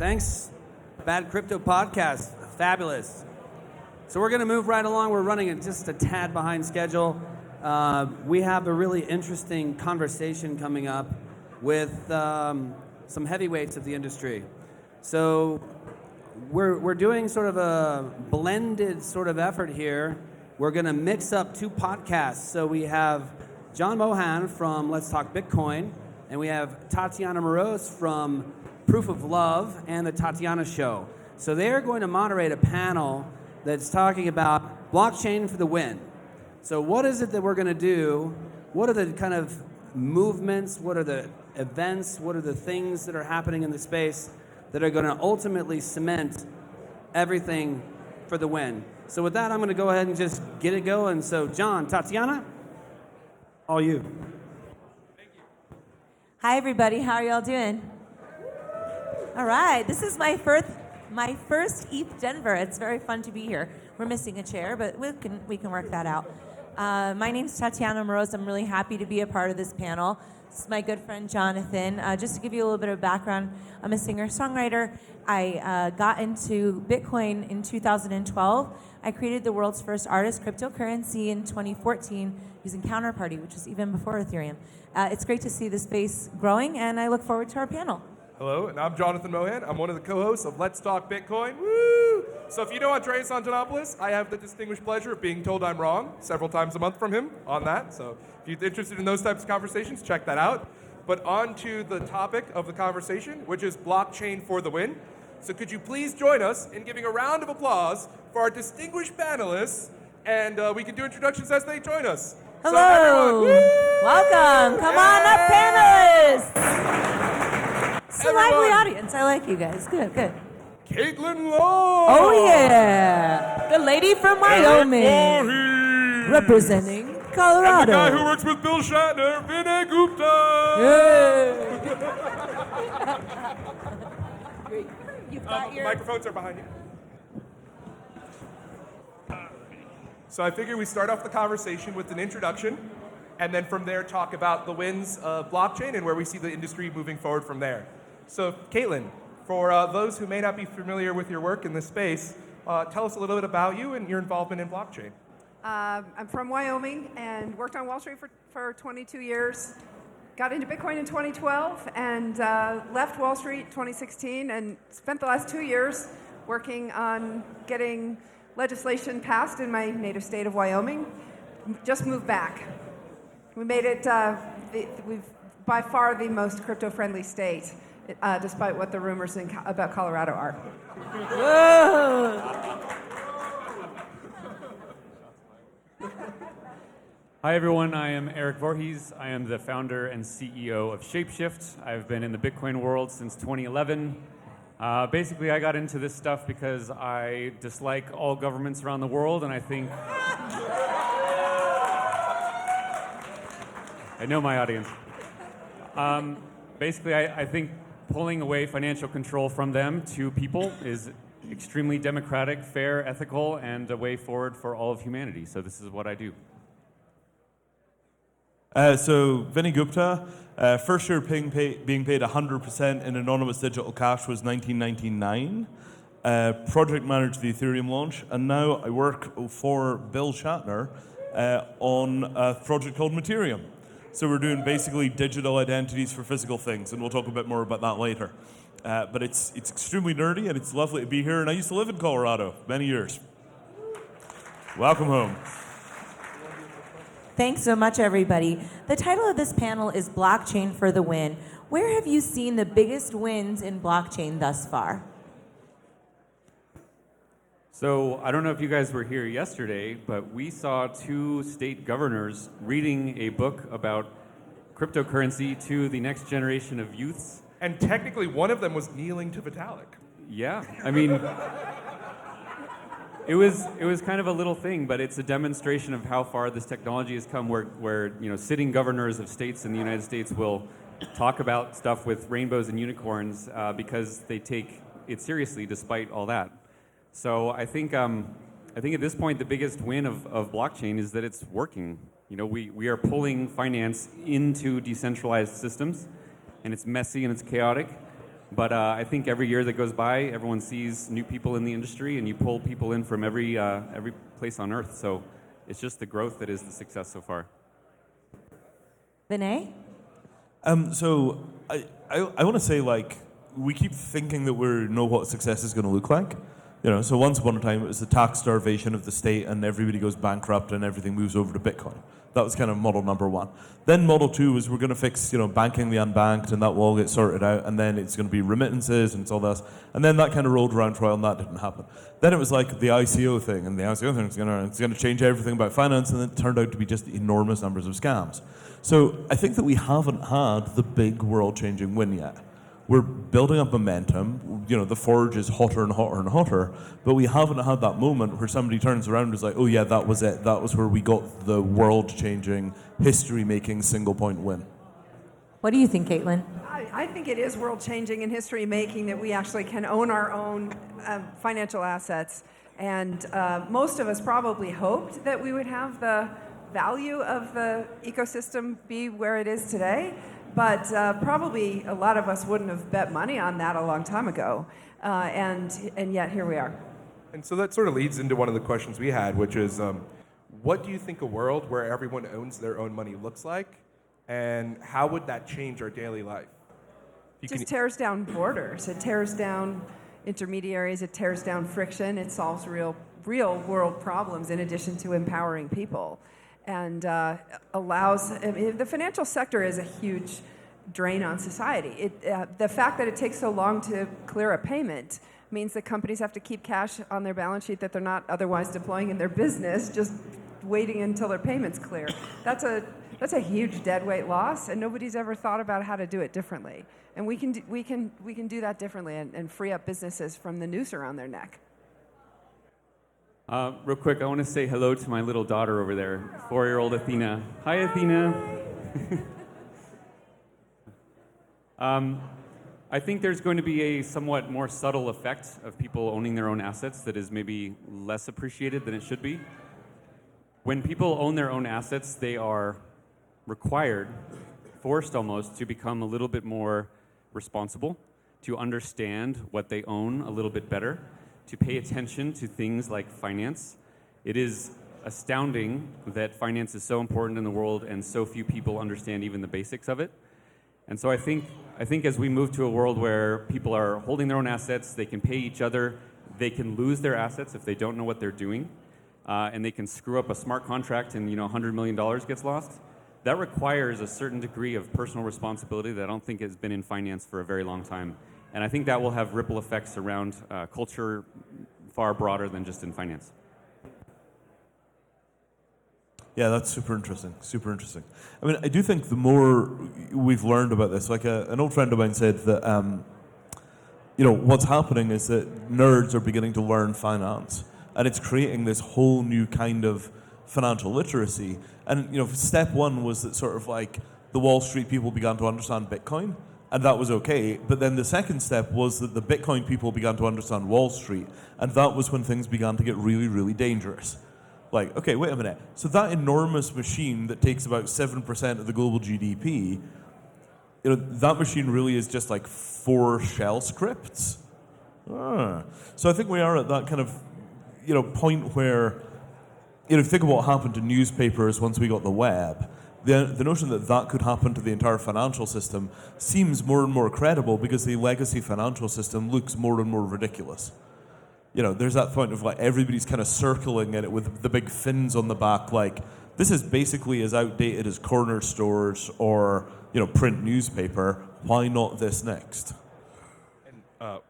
Thanks. Bad Crypto Podcast. Fabulous. So we're going to move right along. We're running just a tad behind schedule. We have a really interesting conversation coming up with some heavyweights of the industry. So we're doing sort of a blended sort of effort here. We're going to mix up two podcasts. So we have John Mohan from Let's Talk Bitcoin, and we have Tatiana Moroz from Proof of Love and the Tatiana Show. So they're going to moderate a panel that's talking about blockchain for the win. So what is it that we're going to do? What are the kind of movements? What are the events? What are the things that are happening in the space that are going to ultimately cement everything for the win? So with that, I'm going to go ahead and just get it going. So John, Tatiana, all you. Thank you. Hi, everybody. How are y'all doing? All right. This is my first ETHDenver. It's very fun to be here. We're missing a chair, but we can work that out. My name's Tatiana Moroz. I'm really happy to be a part of this panel. This is my good friend Jonathan. Just to give you a little bit of background, I'm a singer-songwriter. I got into Bitcoin in 2012. I created the world's first artist cryptocurrency in 2014 using Counterparty, which was even before Ethereum. It's great to see the space growing, and I look forward to our panel. Hello, and I'm Jonathan Mohan. I'm one of the co-hosts of Let's Talk Bitcoin. Woo! So if you know Andreas Antonopoulos, I have the distinguished pleasure of being told I'm wrong several times a month from him on that. So if you're interested in those types of conversations, check that out. But on to the topic of the conversation, which is blockchain for the win. So could you please join us in giving a round of applause for our distinguished panelists, and we can do introductions as they join us. Hello. So everyone, welcome. Come on up, panelists. It's a lively audience. I like you guys. Good. Caitlin Law. Oh, yeah. The lady from Wyoming. Voorhees. Representing Colorado. And the guy who works with Bill Shatner, Vinay Gupta. Yeah. You've got The microphones are behind you. So I figure we start off the conversation with an introduction, and then from there talk about the wins of blockchain and where we see the industry moving forward from there. So Caitlin, for those who may not be familiar with your work in this space, tell us a little bit about you and your involvement in blockchain. I'm from Wyoming and worked on Wall Street for 22 years. Got into Bitcoin in 2012 and left Wall Street 2016 and spent the last 2 years working on getting legislation passed in my native state of Wyoming. Just moved back. We made it, we've by far the most crypto-friendly state, despite what the rumors about Colorado are. Whoa. Hi everyone, I am Erik Voorhees. I am the founder and CEO of Shapeshift. I've been in the Bitcoin world since 2011. Basically, I got into this stuff because I dislike all governments around the world, and I think... I know my audience. Basically, I think pulling away financial control from them to people is extremely democratic, fair, ethical, and a way forward for all of humanity. So this is what I do. So Vinay Gupta, first year being paid 100% in anonymous digital cash was 1999. Project managed the Ethereum launch, and now I work for Bill Shatner on a project called Materium. So we're doing basically digital identities for physical things, and we'll talk a bit more about that later. But it's extremely nerdy, and it's lovely to be here. And I used to live in Colorado many years. Welcome home. Thanks so much, everybody. The title of this panel is Blockchain for the Win. Where have you seen the biggest wins in blockchain thus far? So I don't know if you guys were here yesterday, but we saw 2 state governors reading a book about cryptocurrency to the next generation of youths. And technically, one of them was kneeling to Vitalik. Yeah, I mean, it was kind of a little thing, but it's a demonstration of how far this technology has come. Where sitting governors of states in the United States will talk about stuff with rainbows and unicorns because they take it seriously, despite all that. So I think at this point the biggest win of blockchain is that it's working. We are pulling finance into decentralized systems, and it's messy and it's chaotic, But I think every year that goes by, everyone sees new people in the industry, and you pull people in from every place on earth. So it's just the growth that is the success so far. Vinay? So I want to say, like, we keep thinking that we know what success is going to look like. So once upon a time it was the tax starvation of the state and everybody goes bankrupt and everything moves over to Bitcoin. That was kind of model number one. Then model two was we're going to fix, banking the unbanked, and that will all get sorted out, and then it's going to be remittances and it's all this. And then that kind of rolled around for a while and that didn't happen. Then it was like the ICO thing, and the ICO thing is going to change everything about finance, and it turned out to be just enormous numbers of scams. So I think that we haven't had the big world-changing win yet. We're building up momentum. The forge is hotter and hotter and hotter, but we haven't had that moment where somebody turns around and is like, oh yeah, that was it. That was where we got the world-changing, history-making single-point win. What do you think, Caitlin? I think it is world-changing and history-making that we actually can own our own financial assets. And most of us probably hoped that we would have the value of the ecosystem be where it is today. But probably a lot of us wouldn't have bet money on that a long time ago. And yet here we are. And so that sort of leads into one of the questions we had, which is, what do you think a world where everyone owns their own money looks like? And how would that change our daily life? It just tears down borders. It tears down intermediaries. It tears down friction. It solves real world problems in addition to empowering people. And allows, the financial sector is a huge drain on society. The fact that it takes so long to clear a payment means that companies have to keep cash on their balance sheet that they're not otherwise deploying in their business, just waiting until their payment's clear. That's a huge deadweight loss, and nobody's ever thought about how to do it differently. And we can do that differently and free up businesses from the noose around their neck. Real quick, I want to say hello to my little daughter over there, 4-year-old Athena. Hi, Athena. I think there's going to be a somewhat more subtle effect of people owning their own assets that is maybe less appreciated than it should be. When people own their own assets, they are required, forced almost, to become a little bit more responsible, to understand what they own a little bit better, to pay attention to things like finance. It is astounding that finance is so important in the world and so few people understand even the basics of it. And so I think as we move to a world where people are holding their own assets, they can pay each other, they can lose their assets if they don't know what they're doing, and they can screw up a smart contract and $100 million gets lost. That requires a certain degree of personal responsibility that I don't think has been in finance for a very long time. And I think that will have ripple effects around culture far broader than just in finance. Yeah, that's super interesting. Super interesting. I mean, I do think the more we've learned about this, like an old friend of mine said that, what's happening is that nerds are beginning to learn finance, and it's creating this whole new kind of financial literacy. And, step one was that sort of like the Wall Street people began to understand Bitcoin, and that was okay. But then the second step was that the Bitcoin people began to understand Wall Street, and that was when things began to get really, really dangerous. Like, okay, wait a minute. So that enormous machine that takes about 7% of the global GDP, that machine really is just like 4 shell scripts. So I think we are at that kind of, point where, think of what happened to newspapers once we got the web. The notion that could happen to the entire financial system seems more and more credible because the legacy financial system looks more and more ridiculous. There's that point of like everybody's kind of circling in it with the big fins on the back, like this is basically as outdated as corner stores or print newspaper. Why not this next? And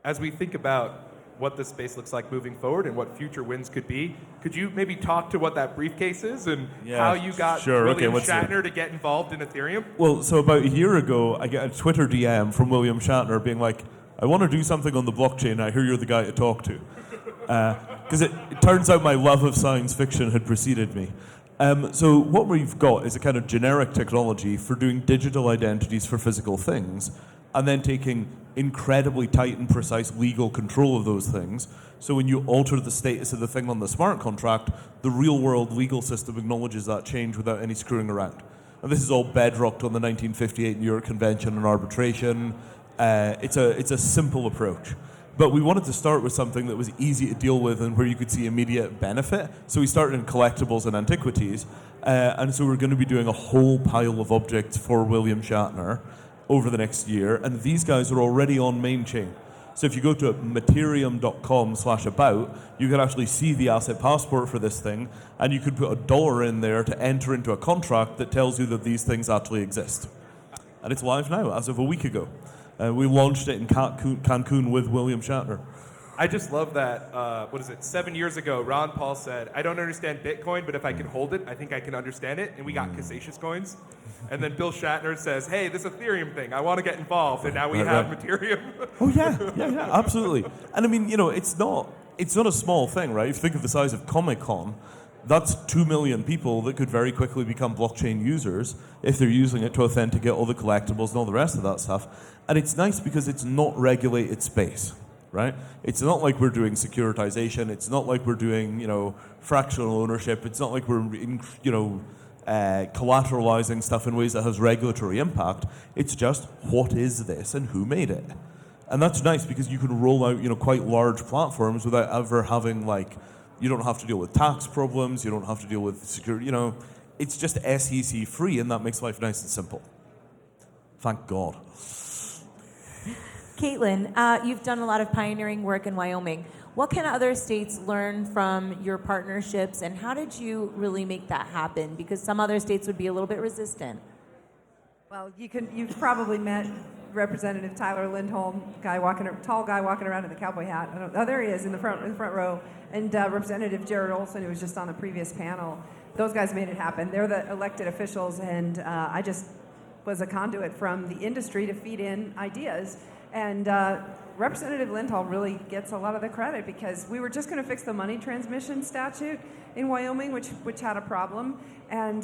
as we think about what this space looks like moving forward and what future wins could be, could you maybe talk to what that briefcase is and how you got William Shatner to get involved in Ethereum? Well, so about a year ago, I got a Twitter DM from William Shatner being like, I want to do something on the blockchain. I hear you're the guy to talk to. Because it turns out my love of science fiction had preceded me. So what we've got is a kind of generic technology for doing digital identities for physical things, and then taking incredibly tight and precise legal control of those things. So when you alter the status of the thing on the smart contract, the real-world legal system acknowledges that change without any screwing around. And this is all bedrocked on the 1958 New York Convention on Arbitration. It's a simple approach. But we wanted to start with something that was easy to deal with and where you could see immediate benefit. So we started in collectibles and antiquities. And so we're going to be doing a whole pile of objects for William Shatner over the next year. And these guys are already on main chain. So if you go to materium.com/about, you can actually see the asset passport for this thing. And you could put $1 in there to enter into a contract that tells you that these things actually exist. And it's live now, as of a week ago. We launched it in Cancun with William Shatner. I just love that, 7 years ago, Ron Paul said, I don't understand Bitcoin, but if I can hold it, I think I can understand it. And we got Cassatius coins. And then Bill Shatner says, hey, this Ethereum thing, I want to get involved. And now we have Materium. Oh, yeah, absolutely. And I mean, it's not a small thing, right? If you think of the size of Comic-Con, that's 2 million people that could very quickly become blockchain users if they're using it to authenticate all the collectibles and all the rest of that stuff. And it's nice because it's not regulated space, right? It's not like we're doing securitization. It's not like we're doing, fractional ownership. It's not like we're, collateralizing stuff in ways that has regulatory impact. It's just, what is this and who made it? And that's nice because you can roll out, quite large platforms without ever having, you don't have to deal with tax problems. You don't have to deal with security. It's just SEC free, and that makes life nice and simple. Thank God. Caitlin, you've done a lot of pioneering work in Wyoming. What can other states learn from your partnerships, and how did you really make that happen? Because some other states would be a little bit resistant. Well, you've probably met Representative Tyler Lindholm, tall guy walking around in the cowboy hat. There he is in the front row, and Representative Jared Olson, who was just on the previous panel. Those guys made it happen. They're the elected officials, and I just was a conduit from the industry to feed in ideas. And Representative Lindholm really gets a lot of the credit because we were just going to fix the money transmission statute in Wyoming, which had a problem. And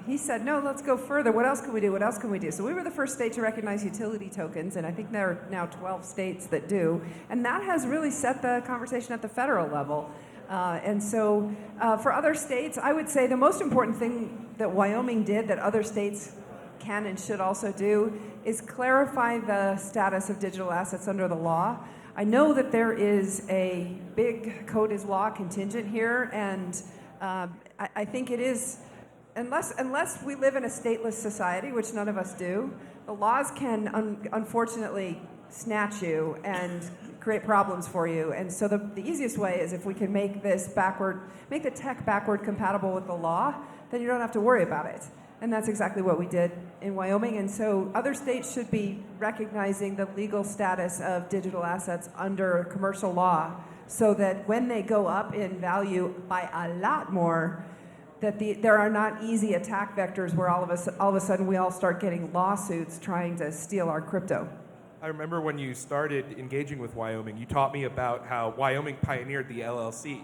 he said, no, let's go further. What else can we do? What else can we do? So we were the first state to recognize utility tokens, and I think there are now 12 states that do. And that has really set the conversation at the federal level. And so for other states, I would say the most important thing that Wyoming did that other states can and should also do is clarify the status of digital assets under the law. I know that there is a big code is law contingent here, and I think it is, unless we live in a stateless society, which none of us do, the laws can unfortunately snatch you and create problems for you. And so the easiest way is if we can make the tech backward compatible with the law, then you don't have to worry about it. And that's exactly what we did in Wyoming. And so other states should be recognizing the legal status of digital assets under commercial law so that when they go up in value by a lot more, that there are not easy attack vectors where all of a sudden we all start getting lawsuits trying to steal our crypto. I remember when you started engaging with Wyoming, you taught me about how Wyoming pioneered the LLC.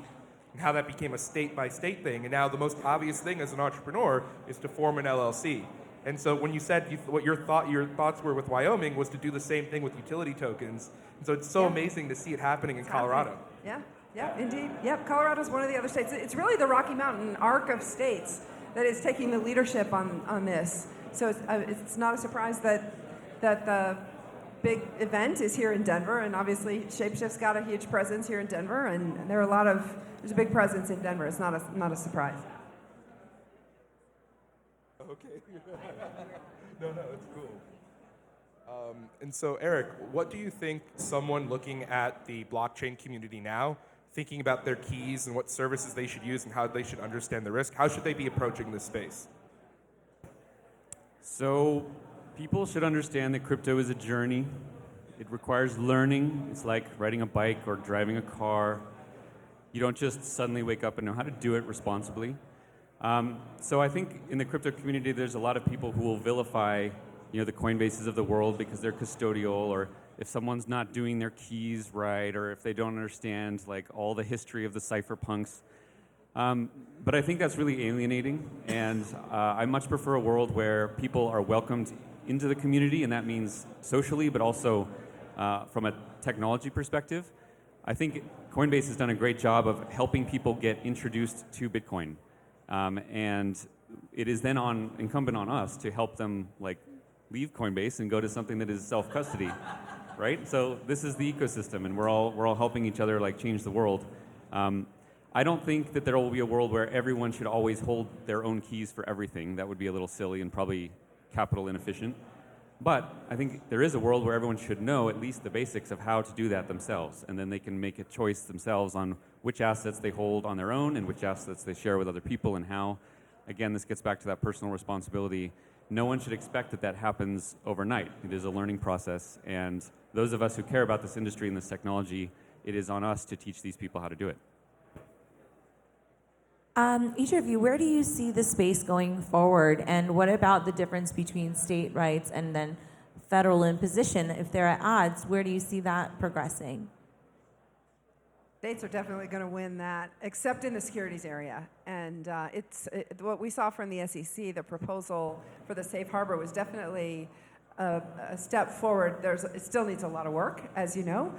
And how that became a state-by-state thing, and now the most obvious thing as an entrepreneur is to form an LLC. And so when you said what your thoughts were with Wyoming was to do the same thing with utility tokens, and so it's so amazing to see it happening in Colorado. Yeah, indeed. Yep, Colorado's one of the other states. It's really the Rocky Mountain arc of states that is taking the leadership on this. So it's not a surprise that the big event is here in Denver, and obviously Shapeshift's got a huge presence here in Denver, and there's a big presence in Denver. It's not a surprise. Okay. No, it's cool. And so, Erik, what do you think someone looking at the blockchain community now, thinking about their keys and what services they should use and how they should understand the risk, how should they be approaching this space? So people should understand that crypto is a journey. It requires learning. It's like riding a bike or driving a car. You don't just suddenly wake up and know how to do it responsibly. So I think in the crypto community, there's a lot of people who will vilify, the Coinbases of the world because they're custodial, or if someone's not doing their keys right, or if they don't understand all the history of the cypherpunks. But I think that's really alienating, and I much prefer a world where people are welcomed into the community, and that means socially, but also from a technology perspective. I think Coinbase has done a great job of helping people get introduced to Bitcoin. And it is then incumbent on us to help them leave Coinbase and go to something that is self-custody, right? So this is the ecosystem, and we're all helping each other like change the world. I don't think that there will be a world where everyone should always hold their own keys for everything. That would be a little silly and probably capital inefficient. But I think there is a world where everyone should know at least the basics of how to do that themselves, and then they can make a choice themselves on which assets they hold on their own and which assets they share with other people and how. Again, this gets back to that personal responsibility. No one should expect that that happens overnight. It is a learning process, and those of us who care about this industry and this technology, it is on us to teach these people how to do it. Each of you, where do you see the space going forward, and what about the difference between state rights and then federal imposition? If they're at odds, where do you see that progressing? States are definitely going to win that, except in the securities area. And what we saw from the SEC, the proposal for the safe harbor was definitely a step forward. It still needs a lot of work, as you know,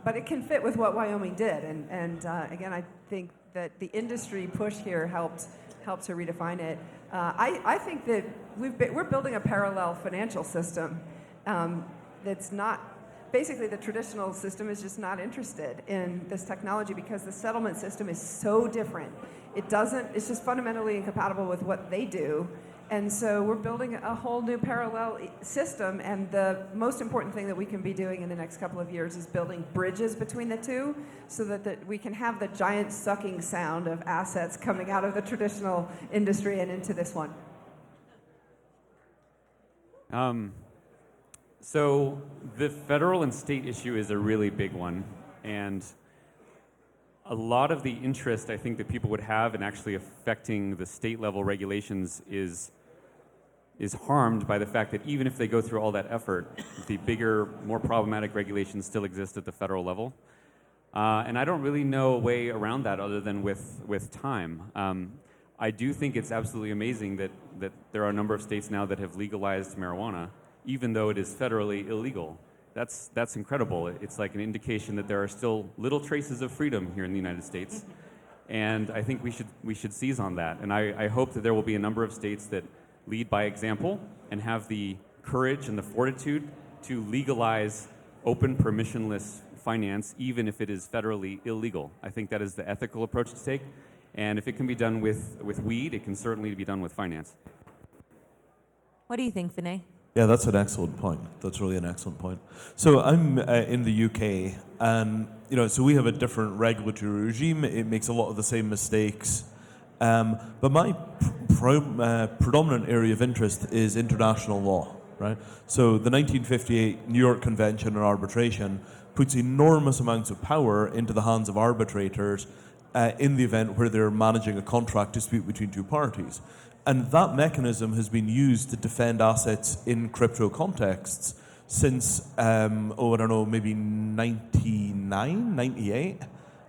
but it can fit with what Wyoming did. And again, I think that the industry push here helped to redefine it. I think that we're building a parallel financial system that's not. Basically, the traditional system is just not interested in this technology because the settlement system is so different. It's just fundamentally incompatible with what they do. And so we're building a whole new parallel system, and the most important thing that we can be doing in the next couple of years is building bridges between the two so that we can have the giant sucking sound of assets coming out of the traditional industry and into this one. So the federal and state issue is a really big one, and a lot of the interest I think that people would have in actually affecting the state level regulations is harmed by the fact that even if they go through all that effort, the bigger, more problematic regulations still exist at the federal level. And I don't really know a way around that other than with time. I do think it's absolutely amazing that there are a number of states now that have legalized marijuana, even though it is federally illegal. That's incredible. It's like an indication that there are still little traces of freedom here in the United States. And I think we should seize on that. And I hope that there will be a number of states that lead by example and have the courage and the fortitude to legalize open, permissionless finance, even if it is federally illegal. I think that is the ethical approach to take. And if it can be done with weed, it can certainly be done with finance. What do you think, Vinay? Yeah, that's an excellent point. That's really an excellent point. So I'm in the UK, and so we have a different regulatory regime. It makes a lot of the same mistakes, but my predominant area of interest is international law. Right. So the 1958 New York Convention on Arbitration puts enormous amounts of power into the hands of arbitrators in the event where they're managing a contract dispute between two parties. And that mechanism has been used to defend assets in crypto contexts since, maybe 99, 98.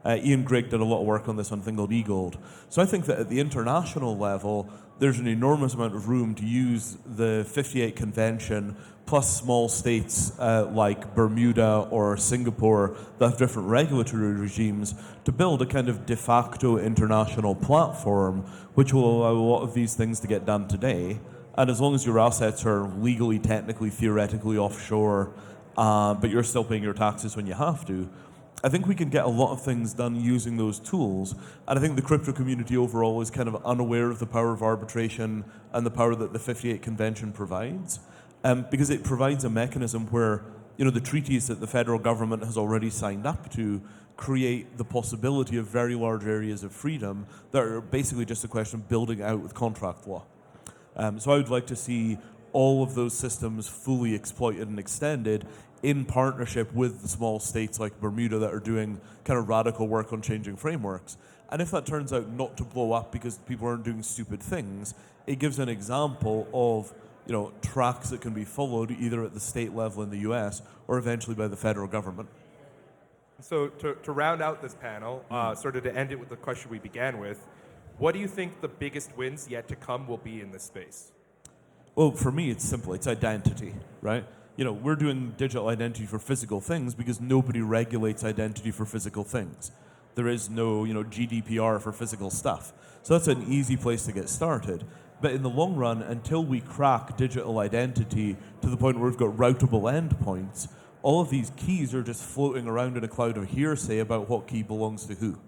Ian Grigg did a lot of work on this on a thing called eGold. So I think that at the international level, there's an enormous amount of room to use the 58 Convention plus small states like Bermuda or Singapore that have different regulatory regimes to build a kind of de facto international platform which will allow a lot of these things to get done today. And as long as your assets are legally, technically, theoretically offshore, but you're still paying your taxes when you have to, I think we can get a lot of things done using those tools. And I think the crypto community overall is kind of unaware of the power of arbitration and the power that the 58 Convention provides. Because it provides a mechanism where, the treaties that the federal government has already signed up to create the possibility of very large areas of freedom that are basically just a question of building out with contract law. So I would like to see all of those systems fully exploited and extended in partnership with the small states like Bermuda that are doing kind of radical work on changing frameworks. And if that turns out not to blow up because people aren't doing stupid things, it gives an example of tracks that can be followed either at the state level in the US or eventually by the federal government. So to round out this panel, sort of to end it with the question we began with, what do you think the biggest wins yet to come will be in this space? Well, for me, it's simple. It's identity, right? We're doing digital identity for physical things because nobody regulates identity for physical things. There is no, GDPR for physical stuff. So that's an easy place to get started. But in the long run, until we crack digital identity to the point where we've got routable endpoints, all of these keys are just floating around in a cloud of hearsay about what key belongs to who.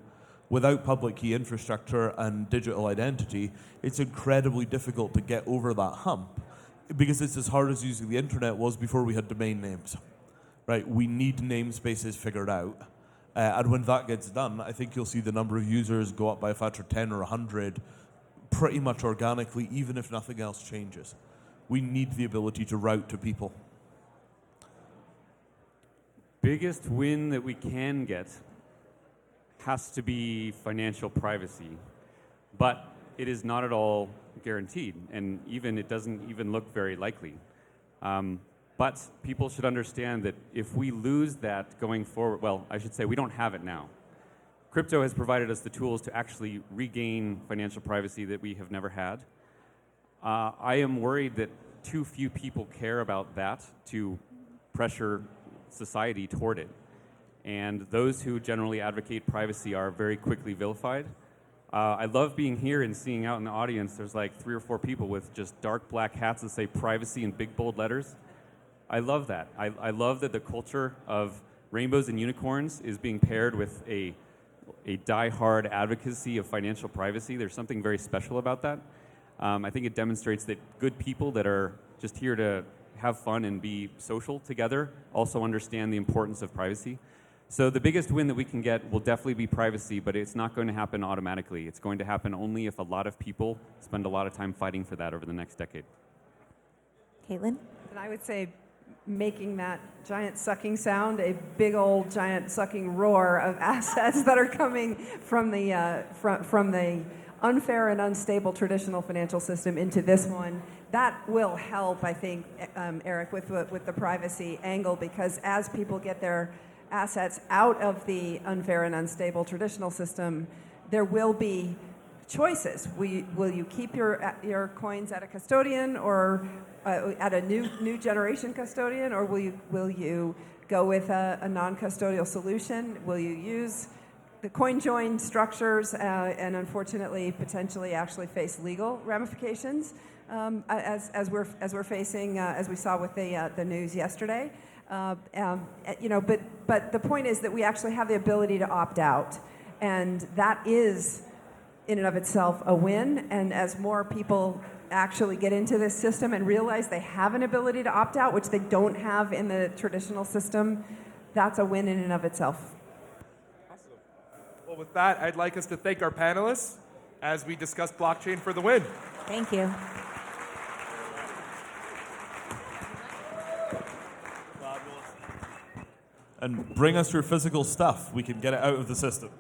Without public key infrastructure and digital identity, it's incredibly difficult to get over that hump because it's as hard as using the internet was before we had domain names. Right? We need namespaces figured out. And when that gets done, I think you'll see the number of users go up by a factor of 10 or 100 pretty much organically, even if nothing else changes. We need the ability to route to people. Biggest win that we can get has to be financial privacy, but it is not at all guaranteed, and it doesn't even look very likely. But people should understand that if we lose that going forward, well, I should say we don't have it now. Crypto has provided us the tools to actually regain financial privacy that we have never had. I am worried that too few people care about that to pressure society toward it. And those who generally advocate privacy are very quickly vilified. I love being here and seeing out in the audience, there's like 3 or 4 people with just dark black hats that say privacy in big bold letters. I love that. I love that the culture of rainbows and unicorns is being paired with a die-hard advocacy of financial privacy. There's something very special about that. I think it demonstrates that good people that are just here to have fun and be social together also understand the importance of privacy. So the biggest win that we can get will definitely be privacy, but it's not going to happen automatically. It's going to happen only if a lot of people spend a lot of time fighting for that over the next decade. Caitlin? And I would say making that giant sucking sound a big old giant sucking roar of assets that are coming from the from the unfair and unstable traditional financial system into this one. That will help, I think, Erik, with the privacy angle, because as people get their assets out of the unfair and unstable traditional system, there will be choices. Will you keep your coins at a custodian or at a new generation custodian, or will you go with a non-custodial solution? Will you use the coin join structures and unfortunately potentially actually face legal ramifications as we're facing as we saw with the news yesterday? But the point is that we actually have the ability to opt out, and that is in and of itself a win. And as more people actually get into this system and realize they have an ability to opt out, which they don't have in the traditional system, that's a win in and of itself. Awesome. Well, with that, I'd like us to thank our panelists as we discuss blockchain for the win. Thank you. And bring us your physical stuff. We can get it out of the system.